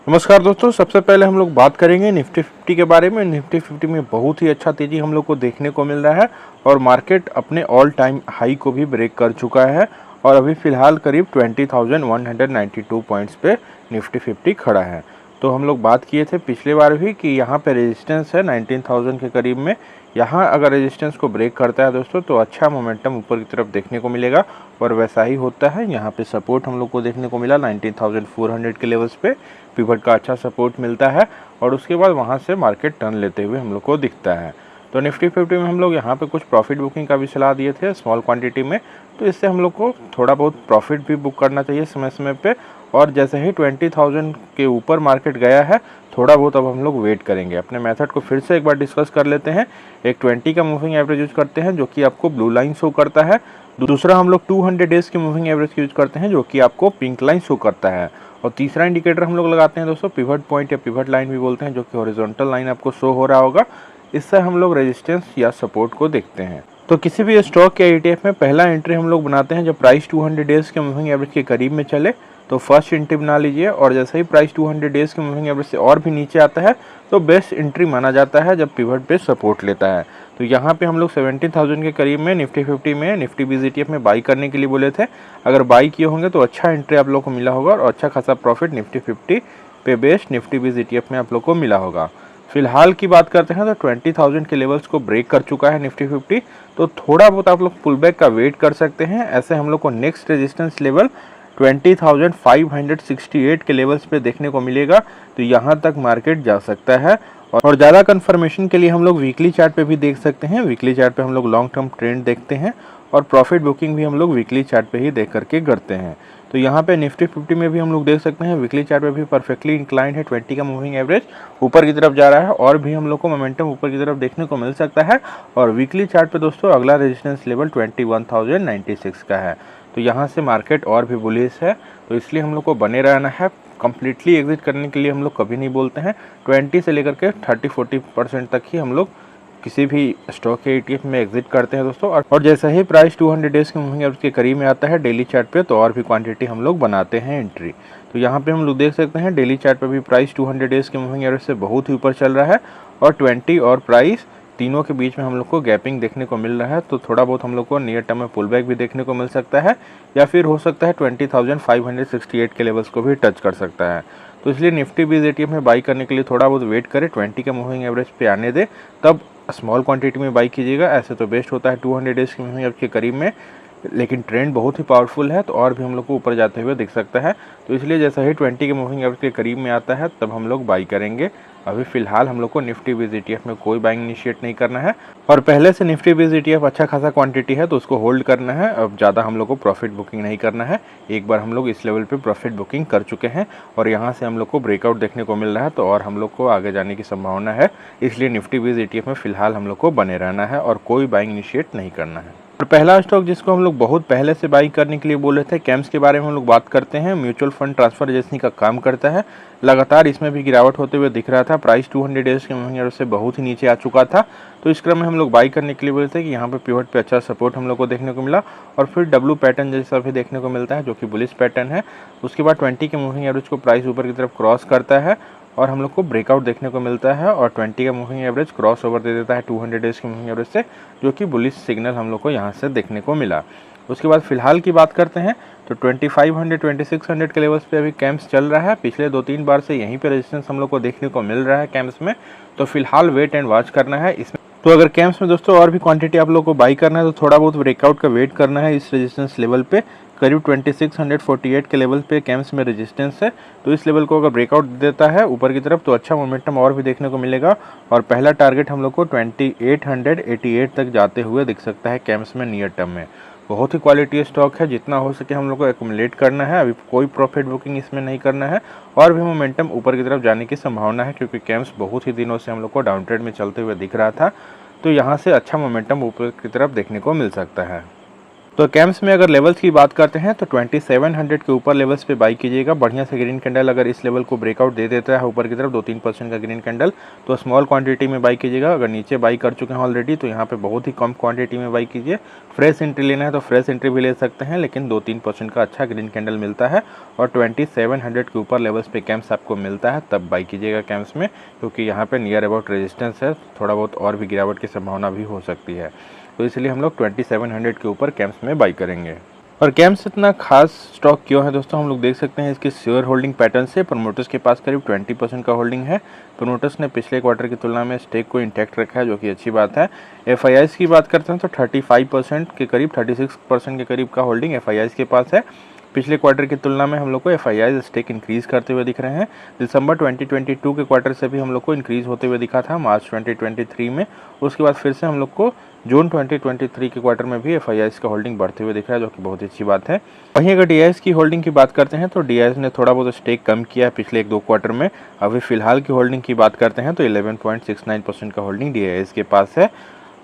नमस्कार दोस्तों, सबसे पहले हम लोग बात करेंगे निफ्टी 50 के बारे में। निफ्टी 50 में बहुत ही अच्छा तेज़ी हम लोग को देखने को मिल रहा है और मार्केट अपने ऑल टाइम हाई को भी ब्रेक कर चुका है और अभी फ़िलहाल करीब 20,192 पॉइंट्स पे निफ्टी 50 खड़ा है। तो हम लोग बात किए थे पिछले बार भी कि यहाँ पे रेजिस्टेंस है 19,000 के करीब में। यहाँ अगर रेजिस्टेंस को ब्रेक करता है दोस्तों तो अच्छा मोमेंटम ऊपर की तरफ देखने को मिलेगा और वैसा ही होता है। यहाँ पे सपोर्ट हम लोग को देखने को मिला 19,400 के लेवल्स पे पिवट का अच्छा सपोर्ट मिलता है और उसके बाद वहाँ से मार्केट टर्न लेते हुए हम लोग को दिखता है। तो निफ्टी 50 में हम लोग यहाँ पे कुछ प्रॉफिट बुकिंग का भी सलाह दिए थे स्मॉल क्वांटिटी में, तो इससे हम लोग को थोड़ा बहुत प्रॉफिट भी बुक करना चाहिए समय समय पे। और जैसे ही 20,000 के ऊपर मार्केट गया है थोड़ा बहुत अब हम लोग वेट करेंगे। अपने मेथड को फिर से एक बार डिस्कस कर लेते हैं। एक 20 का मूविंग एवरेज यूज करते हैं जो कि आपको ब्लू लाइन शो करता है। दूसरा हम लोग 200 डेज की मूविंग एवरेज यूज करते हैं जो कि आपको पिंक लाइन शो करता है। और तीसरा इंडिकेटर हम लोग लगाते हैं दोस्तों पिवट पॉइंट या पिवट लाइन भी बोलते हैं, जो कि हॉरिजॉन्टल लाइन आपको शो हो रहा होगा। इससे हम लोग रेजिस्टेंस या सपोर्ट को देखते हैं। तो किसी भी स्टॉक या ईटीएफ में पहला एंट्री हम लोग बनाते हैं जब प्राइस 200 डेज के मूविंग एवरेज के करीब में चले तो फर्स्ट एंट्री बना लीजिए। और जैसे ही प्राइस 200 डेज के मूविंग एवरेज से और भी नीचे आता है तो बेस्ट एंट्री माना जाता है जब पिवट पे सपोर्ट लेता है। तो यहाँ पे हम लोग 17,000 के करीब में निफ्टी 50 में निफ्टी बीज ईटीएफ में बाई करने के लिए बोले थे। अगर बाई किए होंगे तो अच्छा एंट्री आप लोग को मिला होगा और अच्छा खासा प्रॉफिट निफ्टी 50 पे बेस्ट निफ्टी बीज ईटीएफ में आप लोग को मिला होगा। फिलहाल की बात करते हैं तो 20,000 के लेवल्स को ब्रेक कर चुका है निफ्टी 50, तो थोड़ा बहुत आप लोग पुल बैक का वेट कर सकते हैं। ऐसे हम लोग को नेक्स्ट रेजिस्टेंस लेवल 20,568 के लेवल्स पे देखने को मिलेगा, तो यहाँ तक मार्केट जा सकता है। और ज़्यादा कंफर्मेशन के लिए हम लोग वीकली चार्ट पे भी देख सकते हैं। वीकली चार्ट पे हम लोग लॉन्ग टर्म ट्रेंड देखते हैं और प्रॉफिट बुकिंग भी हम लोग वीकली चार्ट पे ही देख करके करते हैं। तो यहाँ पे निफ्टी 50 में भी हम लोग देख सकते हैं वीकली चार्ट पे भी परफेक्टली इंक्लाइंड है। 20 का मूविंग एवरेज ऊपर की तरफ जा रहा है और भी हम लोग को मोमेंटम ऊपर की तरफ देखने को मिल सकता है। और वीकली चार्ट पे दोस्तों अगला रेजिस्टेंस लेवल 21,096 का है, तो यहाँ से मार्केट और भी बुलिश है। तो इसलिए हम लोग को बने रहना है। कंप्लीटली एग्जिट करने के लिए हम लोग कभी नहीं बोलते हैं। 20 से लेकर के 30-40% तक ही हम लोग किसी भी स्टॉक के ईटीएफ में एग्जिट करते हैं दोस्तों। और जैसे ही प्राइस 200 डेज के मूविंग एवरेज के करीब में आता है डेली चार्ट पे तो और भी क्वांटिटी हम लोग बनाते हैं एंट्री। तो यहाँ पे हम लोग देख सकते हैं डेली चार्ट पे भी प्राइस 200 डेज के मूविंग एवरेज से बहुत ही ऊपर चल रहा है और 20 और प्राइस तीनों के बीच में हम लोग को गैपिंग देखने को मिल रहा है। तो थोड़ा बहुत हम लोग को नियर टर्म में पुल बैक भी देखने को मिल सकता है या फिर हो सकता है 20,568 के लेवल्स को भी टच कर सकता है। तो इसलिए निफ्टी बीज ईटीएफ में बाई करने के लिए थोड़ा बहुत वेट करें, 20 के मूविंग एवरेज पे आने दे तब स्मॉल क्वांटिटी में बाई कीजिएगा। ऐसे तो बेस्ट होता है 200 डेज के मूविंग एवरेज के करीब में, लेकिन ट्रेंड बहुत ही पावरफुल है तो और भी हम लोग को ऊपर जाते हुए दिख सकता है। तो इसलिए जैसा ही 20 के मूविंग एवरेज के करीब में आता है तब हम लोग बाई करेंगे। अभी फिलहाल हम लोग को निफ्टी बीज ईटीएफ में कोई बाइंग इनिशिएट नहीं करना है और पहले से निफ्टी बीज ईटीएफ अच्छा खासा क्वांटिटी है तो उसको होल्ड करना है। अब ज़्यादा हम लोग को प्रॉफिट बुकिंग नहीं करना है। एक बार हम लोग इस लेवल पे प्रॉफिट बुकिंग कर चुके हैं और यहाँ से हम लोग को ब्रेकआउट देखने को मिल रहा है तो और हम लोग को आगे जाने की संभावना है। इसलिए निफ्टी बीज ईटीएफ में फिलहाल हम लोग को बने रहना है और कोई बाइंग इनिशिएट नहीं करना है। और पहला स्टॉक जिसको हम लोग बहुत पहले से बाई करने के लिए बोले थे, कैम्स के बारे में हम लोग बात करते हैं। म्यूचुअल फंड ट्रांसफर एजेंसी का काम करता है। लगातार इसमें भी गिरावट होते हुए दिख रहा था। प्राइस 200 डेज के मूविंग एवरेज से बहुत ही नीचे आ चुका था, तो इस क्रम में हम लोग बाई करने के लिए बोले थे कि यहाँ पे पिवट पे अच्छा सपोर्ट हम लोग को देखने को मिला और फिर डब्ल्यू पैटर्न जैसा भी देखने को मिलता है जो कि बुलिश पैटर्न है। उसके बाद 20 के मूविंग एवरेज को प्राइस ऊपर की तरफ क्रॉस करता है और हम लोग को ब्रेकआउट देखने को मिलता है और 20 का मूविंग एवरेज क्रॉस ओवर दे देता है 200 डेज के मूविंग एवरेज से, जो कि बुलिश सिग्नल हम लोग को यहाँ से देखने को मिला। उसके बाद फिलहाल की बात करते हैं तो 2500 2600 के लेवल्स पे अभी कैम्प्स चल रहा है। पिछले 2-3 बार से यहीं पे रेजिस्टेंस हम लोग को देखने को मिल रहा है कैम्प्स में, तो फिलहाल वेट एंड वॉच करना है इसमें। तो अगर कैम्प्स में दोस्तों और भी क्वांटिटी आप लोग को बाई करना है तो थोड़ा बहुत ब्रेकआउट का वेट करना है। इस रेजिस्टेंस लेवल पे करीब 2648 के लेवल पे कैम्प्स में रेजिस्टेंस है, तो इस लेवल को अगर ब्रेकआउट देता है ऊपर की तरफ तो अच्छा मोमेंटम और भी देखने को मिलेगा और पहला टारगेट हम लोग को 2888 तक जाते हुए दिख सकता है कैम्प्स में नियर टर्म में। बहुत ही क्वालिटी स्टॉक है, जितना हो सके हम लोग को एक्युमुलेट करना है। अभी कोई प्रॉफिट बुकिंग इसमें नहीं करना है और भी मोमेंटम ऊपर की तरफ जाने की संभावना है क्योंकि कैम्प्स बहुत ही दिनों से हम लोग को डाउन ट्रेंड में चलते हुए दिख रहा था, तो यहाँ से अच्छा मोमेंटम ऊपर की तरफ देखने को मिल सकता है। तो कैम्स में अगर लेवल्स की बात करते हैं तो 2700 के ऊपर लेवल्स पे बाई कीजिएगा। बढ़िया से ग्रीन कैंडल अगर इस लेवल को ब्रेकआउट दे देता है ऊपर की तरफ 2-3% का ग्रीन कैंडल, तो स्मॉल क्वांटिटी में बाई कीजिएगा। अगर नीचे बाई कर चुके हैं ऑलरेडी तो यहाँ पे बहुत ही कम क्वांटिटी में बाई कीजिए। फ्रेश एंट्री लेना है तो फ्रेश एंट्री भी ले सकते हैं, लेकिन 2-3% का अच्छा ग्रीन कैंडल मिलता है और 2700 के ऊपर लेवल्स पे कैम्स आपको मिलता है तब बाई कीजिएगा कैम्स में, क्योंकि यहाँ पे नियर अबाउट रेजिस्टेंस है, थोड़ा बहुत और भी गिरावट की संभावना भी हो सकती है। तो इसलिए हम लोग 2700 के ऊपर कैम्स में बाई करेंगे। और कैम्स इतना खास स्टॉक क्यों है दोस्तों, हम लोग देख सकते हैं इसके शेयर होल्डिंग पैटर्न से। प्रमोटर्स के पास करीब 20% का होल्डिंग है। प्रमोटर्स ने पिछले क्वार्टर की तुलना में स्टेक को इंटैक्ट रखा है, जो कि अच्छी बात है। एफआईआईस की बात करते हैं तो 35% के करीब 36% के करीब का होल्डिंग एफआईआईस के पास है। पिछले क्वार्टर की तुलना में हम लोग को एफआईआई स्टेक इंक्रीज करते हुए दिख रहे हैं। दिसंबर 2022 के क्वार्टर से भी हम लोग को इंक्रीज होते हुए दिखा था मार्च 2023 में। उसके बाद फिर से हम लोग को जून 2023 के क्वार्टर में भी एफआईआईस का होल्डिंग बढ़ते हुए दिख रहा है, जो कि बहुत ही अच्छी बात है। वहीं अगर डीआईएस की होल्डिंग की बात करते हैं तो डीआईएस ने थोड़ा बहुत स्टेक कम किया है पिछले 1-2 क्वार्टर में। अभी फिलहाल की होल्डिंग की बात करते हैं तो 11.69% का होल्डिंग डीआईएस के पास है।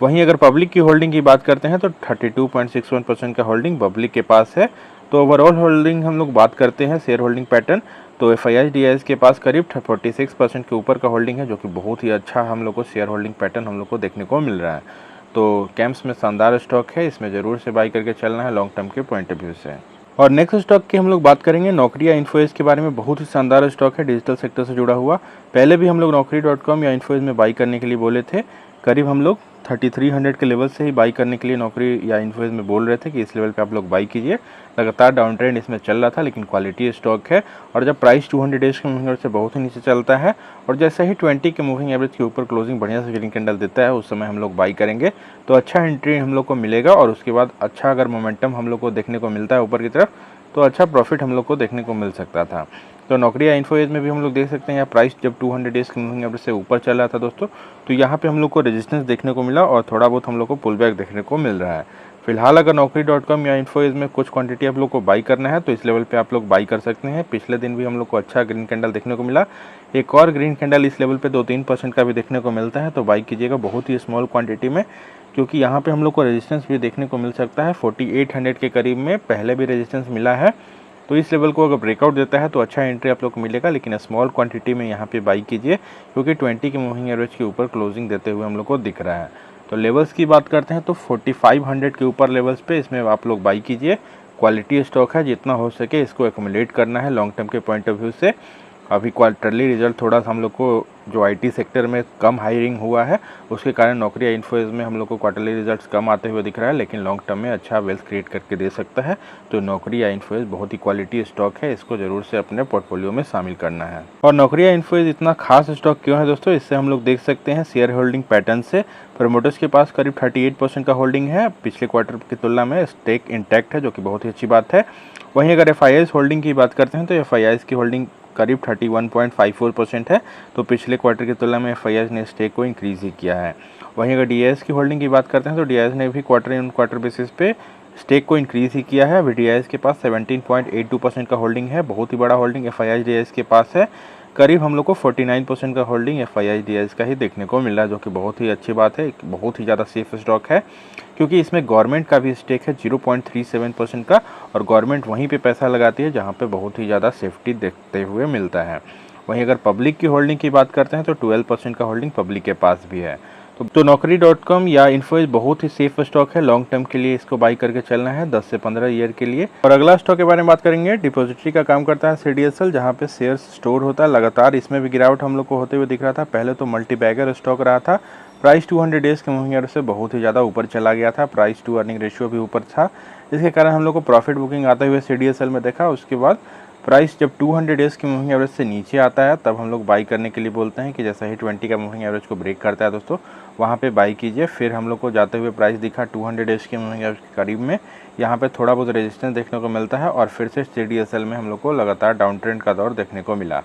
वहीं अगर पब्लिक की होल्डिंग की बात करते हैं तो 32.61% का होल्डिंग पब्लिक के पास है। तो ओवरऑल होल्डिंग हम लोग बात करते हैं शेयर होल्डिंग पैटर्न, तो एफआईआई डीआईएस के पास करीब 46% के ऊपर का होल्डिंग है, जो कि बहुत ही अच्छा हम लोग को शेयर होल्डिंग पैटर्न हम लोग को देखने को मिल रहा है। तो कैम्स में शानदार स्टॉक है, इसमें ज़रूर से बाई करके चलना है लॉन्ग टर्म के पॉइंट ऑफ व्यू से। और नेक्स्ट स्टॉक की हम लोग बात करेंगे नौकरी या इन्फोएस के बारे में। बहुत ही शानदार स्टॉक है, डिजिटल सेक्टर से जुड़ा हुआ। पहले भी हम लोग Naukri.com या इन्फोएस में बाई करने के लिए बोले थे। करीब हम लोग 3300 के लेवल से ही बाई करने के लिए नौकरी या इन्फोएस में बोल रहे थे कि इस लेवल पे आप लोग बाई कीजिए। लगातार डाउन ट्रेंड इसमें चल रहा था, लेकिन क्वालिटी स्टॉक है। और जब प्राइस 200 डेज के मूविंग एवरेज से बहुत ही नीचे चलता है और जैसे ही 20 के मूविंग एवरेज के ऊपर क्लोजिंग बढ़िया से ग्रीन कैंडल देता है, उस समय हम लोग बाई करेंगे तो अच्छा एंट्री हम लोग को मिलेगा। और उसके बाद अच्छा अगर मोमेंटम हम लोग को देखने को मिलता है ऊपर की तरफ तो अच्छा प्रॉफिट हम लोग को देखने को मिल सकता था। तो नौकरी या इन्फोएज में भी हम लोग देख सकते हैं यहाँ प्राइस जब 200 डेज के मूविंग एवरेज से ऊपर चल रहा था दोस्तों, तो यहाँ पे हम लोग को रेजिस्टेंस देखने को मिला और थोड़ा बहुत हम लोग को पुल बैक देखने को मिल रहा है। फिलहाल अगर Naukri.com या इन्फोएज में कुछ क्वांटिटी आप लोग को बाई करना है तो इस लेवल पे आप लोग बाई कर सकते हैं। पिछले दिन भी हम लोग को अच्छा ग्रीन कैंडल देखने को मिला, एक और ग्रीन कैंडल इस लेवल पे 2-3% का भी देखने को मिलता है, तो बाई कीजिएगा बहुत ही स्मॉल क्वांटिटी में, क्योंकि यहाँ पे हम लोग को रेजिस्टेंस भी देखने को मिल सकता है 4800 के करीब में पहले भी रेजिस्टेंस मिला है। तो इस लेवल को अगर ब्रेकआउट देता है तो अच्छा एंट्री आप लोग को मिलेगा, लेकिन स्मॉल क्वांटिटी में यहाँ पे बाई कीजिए, क्योंकि 20 के मूविंग एवरेज के ऊपर क्लोजिंग देते हुए हम लोग को दिख रहा है। तो लेवल्स की बात करते हैं तो 4500 के ऊपर लेवल्स पे इसमें आप लोग बाई कीजिए। क्वालिटी स्टॉक है, जितना हो सके इसको एक्युमुलेट करना है लॉन्ग टर्म के पॉइंट ऑफ व्यू से। अभी क्वार्टरली रिजल्ट थोड़ा सा हम लोग को जो आईटी सेक्टर में कम हायरिंग हुआ है उसके कारण नौकरी या इन्फोएज में हम लोग को क्वार्टरली रिजल्ट्स कम आते हुए दिख रहा है, लेकिन लॉन्ग टर्म में अच्छा वेल्थ क्रिएट करके दे सकता है। तो नौकरी या इन्फोएज बहुत ही क्वालिटी स्टॉक है, इसको जरूर से अपने पोर्टफोलियो में शामिल करना है। और नौकरी या इन्फोएज इतना खास स्टॉक क्यों है दोस्तों, इससे हम लोग देख सकते हैं शेयर होल्डिंग पैटर्न से। प्रमोटर्स के पास करीब 38% का होल्डिंग है, पिछले क्वार्टर की तुलना में स्टेक इंटैक्ट है, जो कि बहुत ही अच्छी बात है। वहीं अगर एफआईआईस होल्डिंग की बात करते हैं तो एफआईआईस की होल्डिंग करीब 31.54% है, तो पिछले क्वार्टर की तुलना में एफआईआईस ने स्टेक को इंक्रीज ही किया है। वहीं अगर डीआईएस की होल्डिंग की बात करते हैं तो डीआईएस ने भी क्वार्टर बेसिस पे स्टेक को इंक्रीज ही किया है। अभी डीआईएस के पास 17.82% का होल्डिंग है, बहुत ही बड़ा होल्डिंग एफआईआईस डीआईएस के पास है। करीब हम लोग को 49% का होल्डिंग एफआईआईस डीआईएस का ही देखने को मिल रहा है, जो कि बहुत ही अच्छी बात है, बहुत ही ज़्यादा सेफ स्टॉक है, क्योंकि इसमें गवर्नमेंट का भी स्टेक है 0.37% का, और गवर्नमेंट वहीं पे पैसा लगाती है जहाँ पे बहुत ही ज़्यादा सेफ्टी देखते हुए मिलता है। वहीं अगर पब्लिक की होल्डिंग की बात करते हैं तो 12% का होल्डिंग पब्लिक के पास भी है। तो Naukri.com या इन्फोएज बहुत ही सेफ स्टॉक है, लॉन्ग टर्म के लिए इसको बाई करके चलना है 10 से 15 ईयर के लिए। और अगला स्टॉक के बारे में बात करेंगे, डिपॉजिटरी का काम करता है CDSL, जहाँ पे शेयर्स स्टोर होता है। लगातार इसमें भी गिरावट हम लोग को होते हुए दिख रहा था। पहले तो मल्टी बैगर स्टॉक रहा था, प्राइस 200 डेज के मूविंग एवरेज से बहुत ही ज़्यादा ऊपर चला गया था, प्राइस टू अर्निंग रेशियो भी ऊपर था, इसके कारण हम लोग को प्रॉफिट बुकिंग आते हुए CDSL में देखा। उसके बाद प्राइस जब 200 डेज के मूविंग एवरेज से नीचे आता है तब हम लोग बाई करने के लिए बोलते हैं कि जैसा ही 20 का मूविंग एवरेज को ब्रेक करता है दोस्तों, वहाँ पे बाई कीजिए। फिर हम लोग को जाते हुए प्राइस दिखा 200 डेज के मूविंग एवरेज के करीब में, यहाँ पे थोड़ा बहुत रेजिस्टेंस देखने को मिलता है, और फिर से CDSL में हम लोग को लगातार डाउन ट्रेंड का दौर देखने को मिला।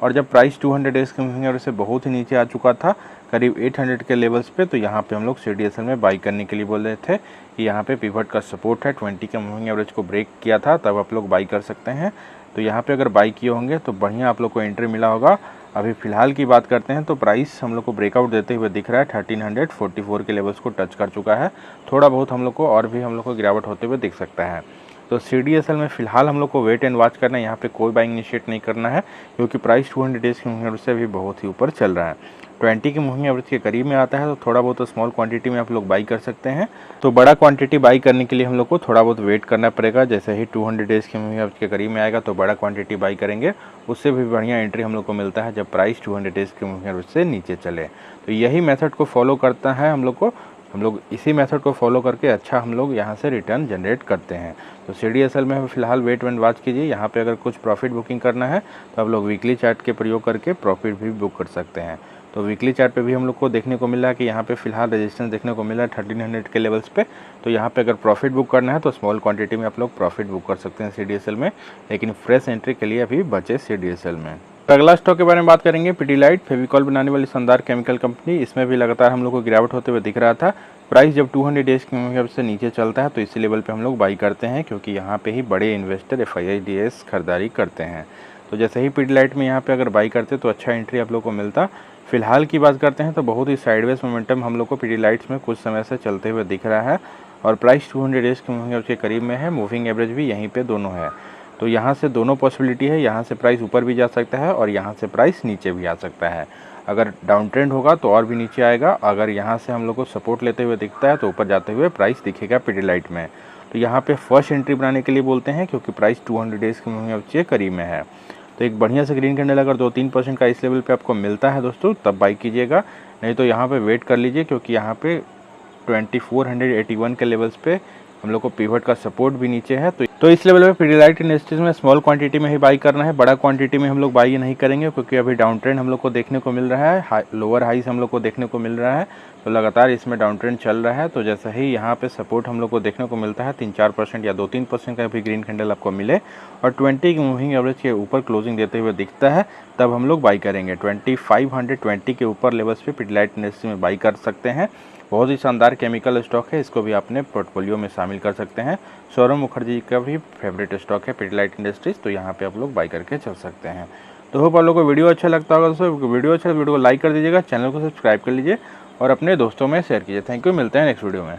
और जब प्राइस 200 डेज के मूविंग एवरेज से बहुत ही नीचे आ चुका था, करीब 800 के लेवल्स पे, तो यहाँ पे हम लोग CDSL में बाई करने के लिए बोल रहे थे कि यहाँ पे पिवट का सपोर्ट है, 20 के मूविंग एवरेज को ब्रेक किया था, तब आप लोग बाई कर सकते हैं। तो यहाँ पे अगर बाई किए होंगे तो बढ़िया आप लोग को एंट्री मिला होगा। अभी फ़िलहाल की बात करते हैं तो प्राइस हम लोग को ब्रेकआउट देते हुए दिख रहा है, 1344 के लेवल्स को टच कर चुका है। थोड़ा बहुत हम लोग को और भी हम लोग को गिरावट होते हुए दिख सकता है। तो CDSL में फ़िलहाल हम लोग को वेट एंड वॉच करना है, यहाँ पे कोई बाइंग इनिशिएट नहीं करना है, क्योंकि प्राइस 200 डेज़ की मूविंग एवरेज से अभी बहुत ही ऊपर चल रहा है। 20 की मूविंग एवरेज के करीब में आता है तो थोड़ा बहुत स्मॉल क्वांटिटी में आप लोग बाई कर सकते हैं। तो बड़ा क्वांटिटी बाई करने के लिए हम लोग को थोड़ा बहुत वेट करना पड़ेगा। जैसे ही 200 डेज़ की मूविंग एवरेज के करीब में आएगा तो बड़ा क्वांटिटी बाई करेंगे, उससे भी बढ़िया एंट्री हम लोग को मिलता है जब प्राइस 200 डेज़ की मूविंग एवरेज से नीचे चले। तो यही मेथड को फॉलो करता है हम लोग इसी मेथड को फॉलो करके अच्छा हम लोग यहाँ से रिटर्न जनरेट करते हैं। तो CDSL में फ़िलहाल वेट एंड वॉच कीजिए। यहाँ पे अगर कुछ प्रॉफिट बुकिंग करना है तो आप लोग वीकली चार्ट के प्रयोग करके प्रॉफिट भी बुक कर सकते हैं। तो वीकली चार्ट पे भी हम लोग को देखने को मिल रहा है कि यहाँ पे फ़िलहाल रेजिस्टेंस देखने को मिल रहा है 1300 के लेवल्स पे। तो यहाँ पे अगर प्रॉफिट बुक करना है तो स्मॉल क्वांटिटी में आप लोग प्रॉफिट बुक कर सकते हैं CDSL में, लेकिन फ्रेश एंट्री के लिए अभी बचे CDSL में। अगला स्टॉक के बारे में बात करेंगे, पिडीलाइट, फेविकॉल बनाने वाली शानदार केमिकल कंपनी। इसमें भी लगातार हम लोग को गिरावट होते हुए दिख रहा था। प्राइस जब 200 डेज़ की मूविंग एवरेज से नीचे चलता है तो इसी लेवल पे हम लोग बाई करते हैं, क्योंकि यहाँ पे ही बड़े इन्वेस्टर FIIs खरीदारी करते हैं। तो जैसे ही पिडीलाइट में यहाँ पे अगर बाई करते तो अच्छा एंट्री आप लोग को मिलता। फिलहाल की बात करते हैं तो बहुत ही साइडवेज मोमेंटम हम लोग को पिडीलाइट्स में कुछ समय से चलते हुए दिख रहा है और प्राइस 200 डेज़ की मूविंग एवरेज के करीब में है। मूविंग एवरेज भी यहीं पे दोनों है, तो यहाँ से दोनों पॉसिबिलिटी है। यहाँ से प्राइस ऊपर भी जा सकता है और यहाँ से प्राइस नीचे भी आ सकता है। अगर डाउन ट्रेंड होगा तो और भी नीचे आएगा। अगर यहाँ से हम लोग को सपोर्ट लेते हुए दिखता है तो ऊपर जाते हुए प्राइस दिखेगा पिडीलाइट में। तो यहाँ पे फर्स्ट एंट्री बनाने के लिए बोलते हैं, क्योंकि प्राइस 200 डेज़ की मूविंग एवरेज के करीब में है। तो एक बढ़िया से ग्रीन कैंडल अगर 2-3% का इस लेवल पे आपको मिलता है दोस्तों, तब बाई कीजिएगा। नहीं तो यहाँ पे वेट कर लीजिए, क्योंकि यहाँ पे 2481 के लेवल्स पे हम लोग को पिवट का सपोर्ट भी नीचे है। तो इस लेवल पे पिडीलाइट इंडस्ट्रीज में स्मॉल क्वांटिटी में ही बाई करना है। बड़ा क्वांटिटी में हम लोग बाई नहीं करेंगे, क्योंकि अभी डाउन ट्रेंड हम लोग को देखने को मिल रहा है, लोअर हाइस हम लोग को देखने को मिल रहा है। तो लगातार इसमें डाउन ट्रेंड चल रहा है। तो जैसे ही यहाँ पे सपोर्ट हम लोग को देखने को मिलता है 3-4% या 2-3% का भी ग्रीन कैंडल आपको मिले और 20 की मूविंग एवरेज के ऊपर क्लोजिंग देते हुए दिखता है, तब हम लोग बाई करेंगे। 2520 के ऊपर लेवल्स पे पिडीलाइट इंडस्ट्री में बाई कर सकते हैं। बहुत ही शानदार केमिकल स्टॉक है, इसको भी अपने पोर्टफोलियो में शामिल कर सकते हैं। सौरभ मुखर्जी का भी फेवरेट स्टॉक है पिडीलाइट इंडस्ट्रीज, तो यहाँ पे आप लोग बाई करके चल सकते हैं। तो होप आप लोगों को वीडियो अच्छा लगता होगा दोस्तों। वीडियो अच्छा वीडियो को लाइक कर दीजिएगा, चैनल को सब्सक्राइब कर लीजिए और अपने दोस्तों में शेयर कीजिए। थैंक यू, मिलते हैं नेक्स्ट वीडियो में।